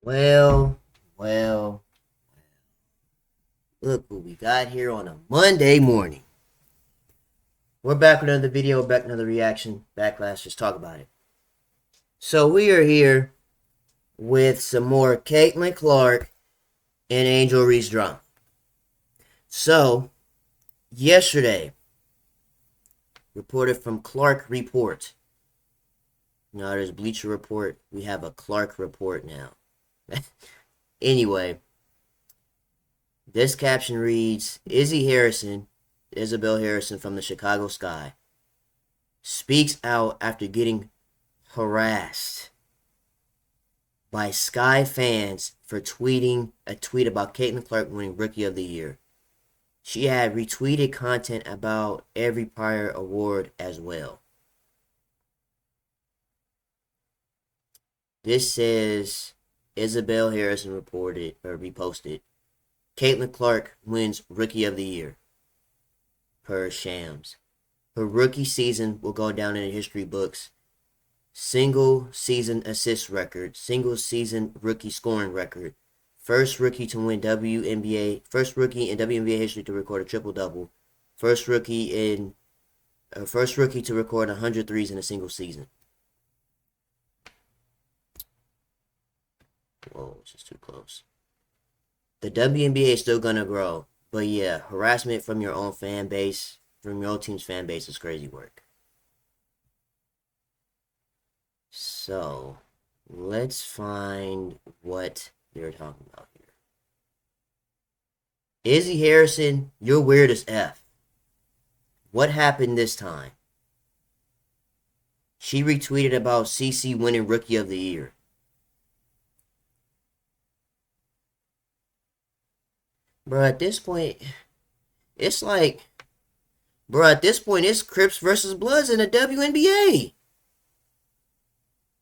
Well, well, look what we got here on a Monday morning. We're back with another video, back with another reaction, backlash, just talk about it. So we are here with some more Caitlin Clark and Angel Reese drama. So, yesterday, reported from Clark Report. Now there's Bleacher Report, we have a Clark Report now. Anyway, this caption reads, Izzy Harrison, Isabel Harrison from the Chicago Sky, speaks out after getting harassed by Sky fans for tweeting a tweet about Caitlin Clark winning Rookie of the Year. She had retweeted content about every prior award as well. This says Isabel Harrison reposted, Caitlin Clark wins Rookie of the Year. Per Shams. Her rookie season will go down in the history books. Single season assist record, single season rookie scoring record, first rookie to win WNBA, first rookie in WNBA history to record a triple-double, first rookie to record 100 threes in a single season. Whoa, it's just too close. The WNBA is still gonna grow, but yeah, harassment from your own fan base, from your own team's fan base, is crazy work. So, let's find what they're talking about here. Izzy Harrison, you're weird as F. What happened this time? She retweeted about CC winning Rookie of the Year. Bro, at this point, it's like, it's Crips versus Bloods in the WNBA.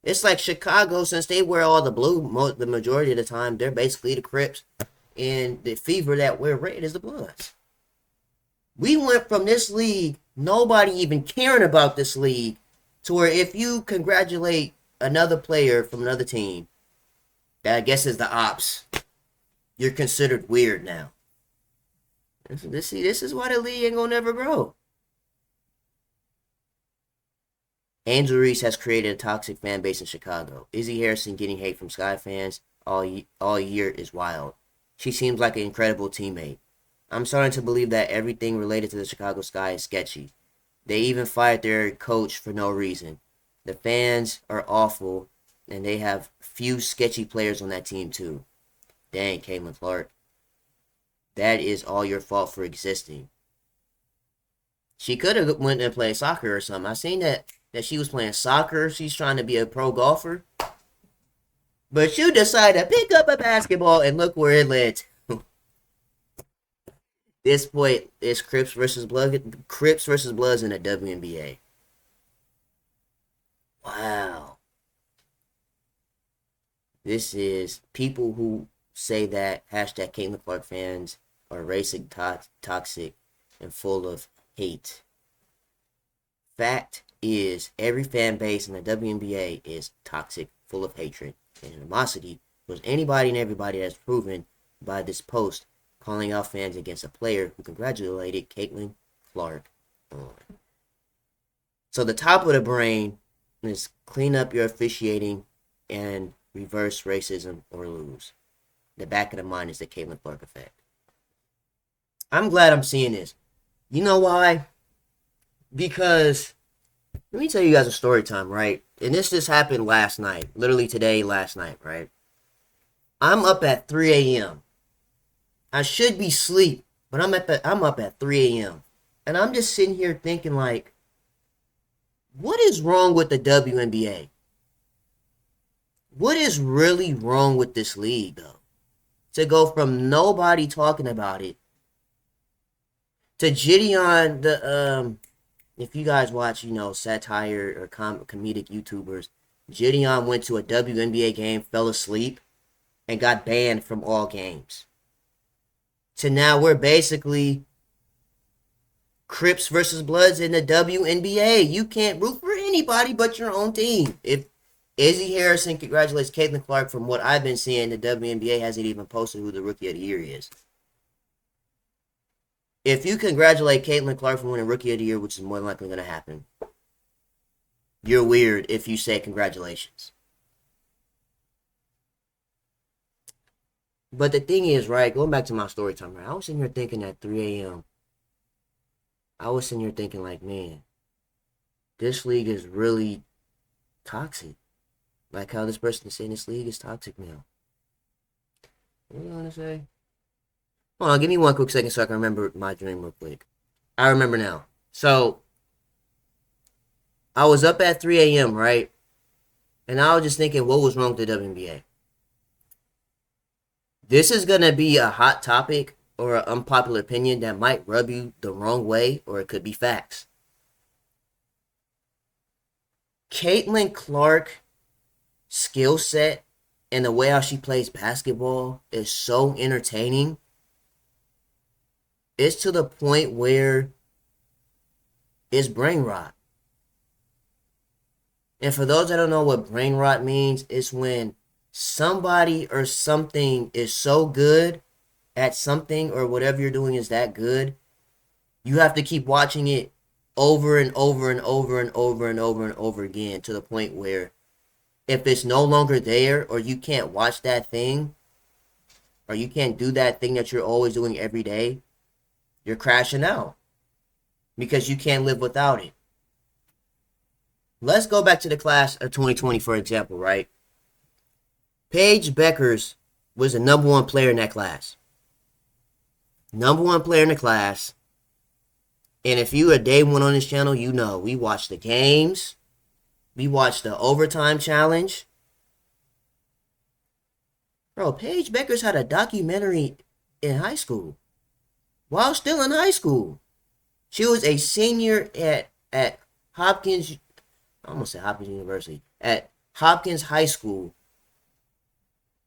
It's like Chicago, since they wear all the blue the majority of the time, they're basically the Crips. And the fever that wear red is the Bloods. We went from this league, nobody even caring about this league, to where if you congratulate another player from another team, that I guess is the ops, you're considered weird now. This is why the league ain't gonna never grow. Angel Reese has created a toxic fan base in Chicago. Izzy Harrison getting hate from Sky fans all year is wild. She seems like an incredible teammate. I'm starting to believe that everything related to the Chicago Sky is sketchy. They even fired their coach for no reason. The fans are awful, and they have few sketchy players on that team too. Dang, Caitlin Clark. That is all your fault for existing. She could have went and played soccer or something. I seen that she was playing soccer. She's trying to be a pro golfer. But you decided to pick up a basketball, and look where it led to. This point is Crips versus Bloods in the WNBA. Wow. This is people who say that hashtag Caitlin Clark fans are racist, toxic, and full of hate. Fact is, every fan base in the WNBA is toxic, full of hatred and animosity towards anybody and everybody, that's proven by this post calling out fans against a player who congratulated Caitlin Clark on. So the top of the brain is clean up your officiating and reverse racism or lose. The back of the mind is the Caitlin Clark effect. I'm glad I'm seeing this. You know why? Because, let me tell you guys a story time, right? And this just happened last night. Literally today, last night, right? I'm up at 3 a.m. I should be asleep, but I'm up at 3 a.m. And I'm just sitting here thinking, like, what is wrong with the WNBA? What is really wrong with this league, though? To go from nobody talking about it to Gideon, if you guys watch, satire or comedic YouTubers, Gideon went to a WNBA game, fell asleep, and got banned from all games. To now we're basically Crips versus Bloods in the WNBA. You can't root for anybody but your own team. If Izzy Harrison congratulates Caitlin Clark. From what I've been seeing, the WNBA hasn't even posted who the Rookie of the Year is. If you congratulate Caitlin Clark for winning Rookie of the Year, which is more than likely going to happen, you're weird if you say congratulations. But the thing is, right, going back to my story time, right, I was sitting here thinking at 3 a.m., I was sitting here thinking like, man, this league is really toxic. Like how this person is saying this league is toxic now. What do you want to say? Hold on, give me one quick second so I can remember my dream real quick. I remember now. So, I was up at 3 a.m., right? And I was just thinking, what was wrong with the WNBA? This is going to be a hot topic or an unpopular opinion that might rub you the wrong way, or it could be facts. Caitlin Clark skill set and the way how she plays basketball is so entertaining. It's to the point where it's brain rot. And for those that don't know what brain rot means, it's when somebody or something is so good at something or whatever you're doing is that good, you have to keep watching it over and over and over and over and over and over again to the point where if it's no longer there or you can't watch that thing or you can't do that thing that you're always doing every day, you're crashing out because you can't live without it. Let's go back to the class of 2020, for example, right? Paige Beckers was the number one player in that class. Number one player in the class. And if you a day one on this channel, you know we watched the games. We watched the overtime challenge. Bro, Paige Beckers had a documentary in high school. While still in high school. She was a senior at Hopkins, I almost said Hopkins University, at Hopkins High School.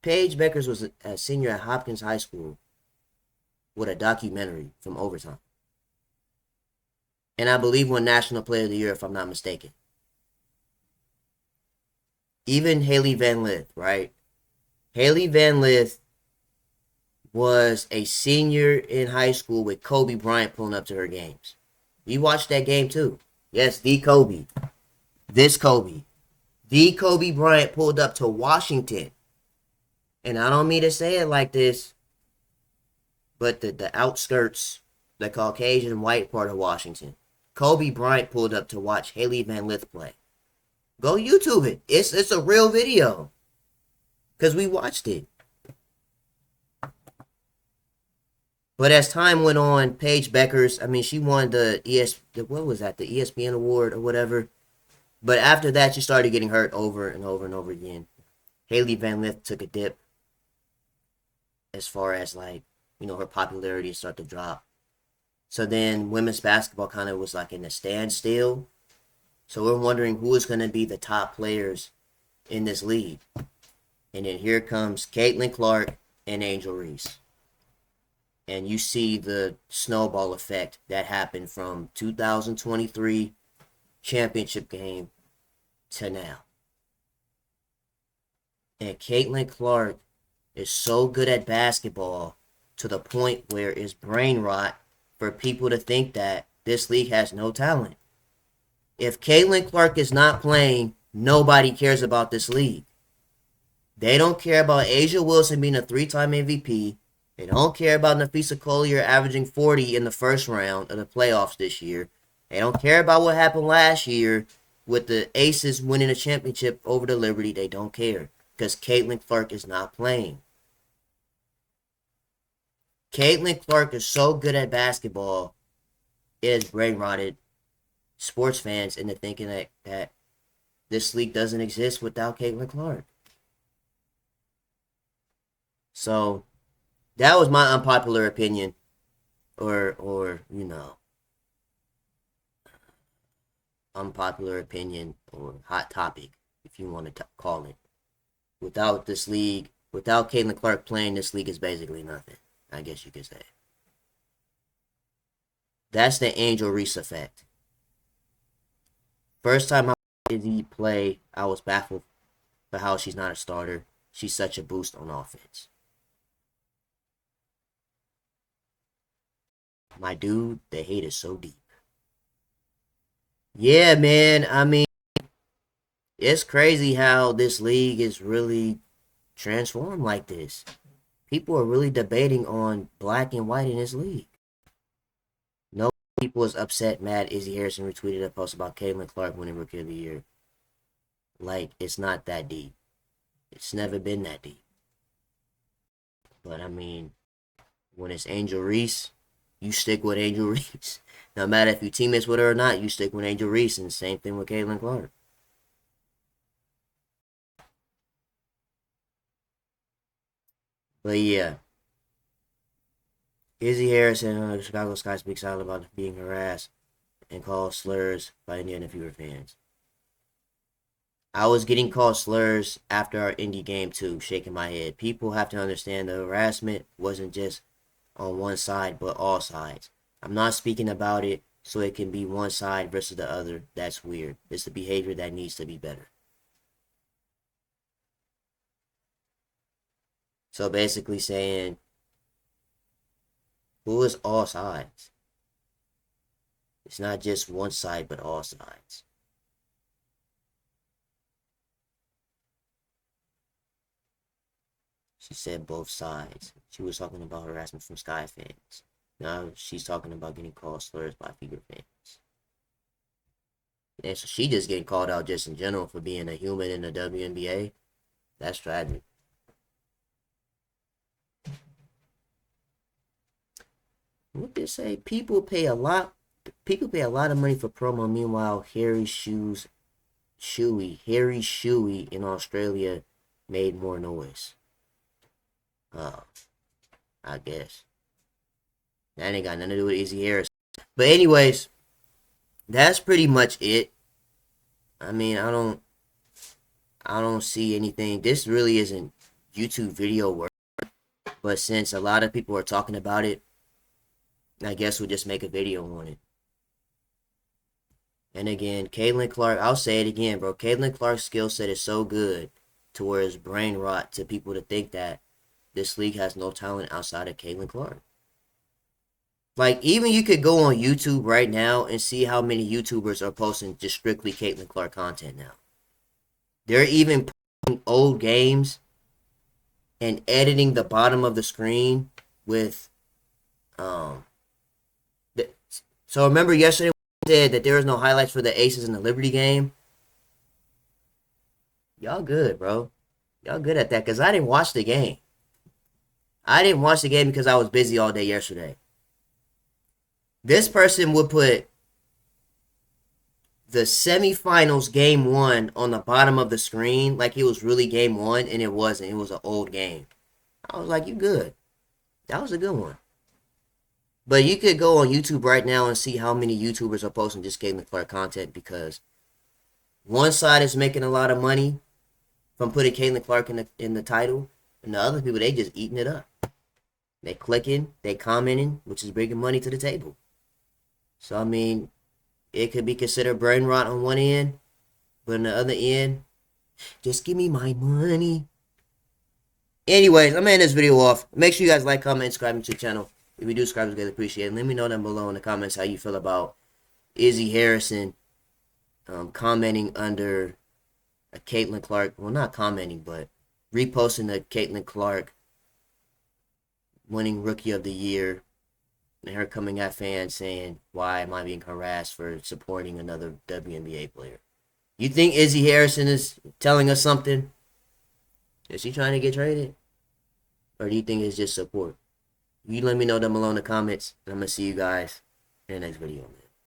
Paige Beckers was a senior at Hopkins High School with a documentary from overtime. And I believe won National Player of the Year, if I'm not mistaken. Even Haley Van Lith, right? Haley Van Lith was a senior in high school with Kobe Bryant pulling up to her games. You watched that game too. Yes, the Kobe. This Kobe. The Kobe Bryant pulled up to Washington. And I don't mean to say it like this, but the outskirts, the Caucasian white part of Washington. Kobe Bryant pulled up to watch Haley Van Lith play. Go YouTube it. It's a real video. Because we watched it. But as time went on, Paige Beckers, I mean, she won the what was that? The ESPN award or whatever. But after that, she started getting hurt over and over and over again. Haley Van Lith took a dip as far as like, you know, her popularity started to drop. So then women's basketball kind of was like in a standstill. So we're wondering who is going to be the top players in this league. And then here comes Caitlin Clark and Angel Reese. And you see the snowball effect that happened from 2023 championship game to now. And Caitlin Clark is so good at basketball to the point where it's brain rot for people to think that this league has no talent. If Caitlin Clark is not playing, nobody cares about this league. They don't care about Asia Wilson being a 3-time MVP. They don't care about Nafisa Collier averaging 40 in the first round of the playoffs this year. They don't care about what happened last year with the Aces winning a championship over the Liberty. They don't care because Caitlin Clark is not playing. Caitlin Clark is so good at basketball, it has brain rotted sports fans into thinking that this league doesn't exist without Caitlin Clark. So that was my unpopular opinion, or you know, unpopular opinion or hot topic, if you want to call it. Without this league, without Caitlin Clark playing, this league is basically nothing, I guess you could say. That's the Angel Reese effect. First time I watched Izzy play, I was baffled. for how she's not a starter. She's such a boost on offense. My dude, the hate is so deep. Yeah, man. I mean, it's crazy how this league is really transformed like this. People are really debating on black and white in this league. No people is upset, mad. Izzy Harrison retweeted a post about Caitlin Clark winning Rookie of the Year. Like, it's not that deep. It's never been that deep. But I mean, when it's Angel Reese, you stick with Angel Reese. No matter if you teammates with her or not, you stick with Angel Reese, and same thing with Caitlin Clark. But yeah, Izzy Harrison on the Chicago Sky speaks out about being harassed and called slurs by Indiana Fever fans. I was getting called slurs after our indie game too, shaking my head. People have to understand the harassment wasn't just on one side, but all sides. I'm not speaking about it so it can be one side versus the other. That's weird. It's the behavior that needs to be better. So basically saying, who is all sides? It's not just one side, but all sides. She said both sides. She was talking about harassment from Sky fans. Now she's talking about getting called slurs by Fever fans. And so she just getting called out just in general for being a human in the WNBA. That's tragic. What did they say? People pay a lot of money for promo. Meanwhile, Harry Shoey in Australia made more noise. I guess. That ain't got nothing to do with Izzy Harris. But anyways, that's pretty much it. I mean, I don't see anything. This really isn't YouTube video work. But since a lot of people are talking about it, I guess we'll just make a video on it. And again, Caitlin Clark, I'll say it again, bro. Caitlin Clark's skill set is so good to where it's brain rot to people to think that this league has no talent outside of Caitlin Clark. Like, even you could go on YouTube right now and see how many YouTubers are posting just strictly Caitlin Clark content now. They're even posting old games and editing the bottom of the screen with so remember yesterday we said that there was no highlights for the Aces in the Liberty game? Y'all good, bro. Y'all good at that, because I didn't watch the game. I didn't watch the game because I was busy all day yesterday. This person would put the semifinals game 1 on the bottom of the screen like it was really game 1, and it wasn't. It was an old game. I was like, you good. That was a good one. But you could go on YouTube right now and see how many YouTubers are posting just Caitlin Clark content, because one side is making a lot of money from putting Caitlin Clark in the title, and the other people, they just eating it up. They clicking, they commenting, which is bringing money to the table. So, I mean, it could be considered brain rot on one end, but on the other end, just give me my money. Anyways, I'm ending this video off. Make sure you guys like, comment, and subscribe to the channel. If you do subscribe, it's greatly appreciated. Let me know down below in the comments how you feel about Izzy Harrison commenting under a Caitlin Clark. Well, not commenting, but reposting the Caitlin Clark winning Rookie of the Year, and her coming at fans saying, why am I being harassed for supporting another WNBA player? You think Izzy Harrison is telling us something? Is she trying to get traded? Or do you think it's just support? You let me know down below in the comments, and I'm going to see you guys in the next video.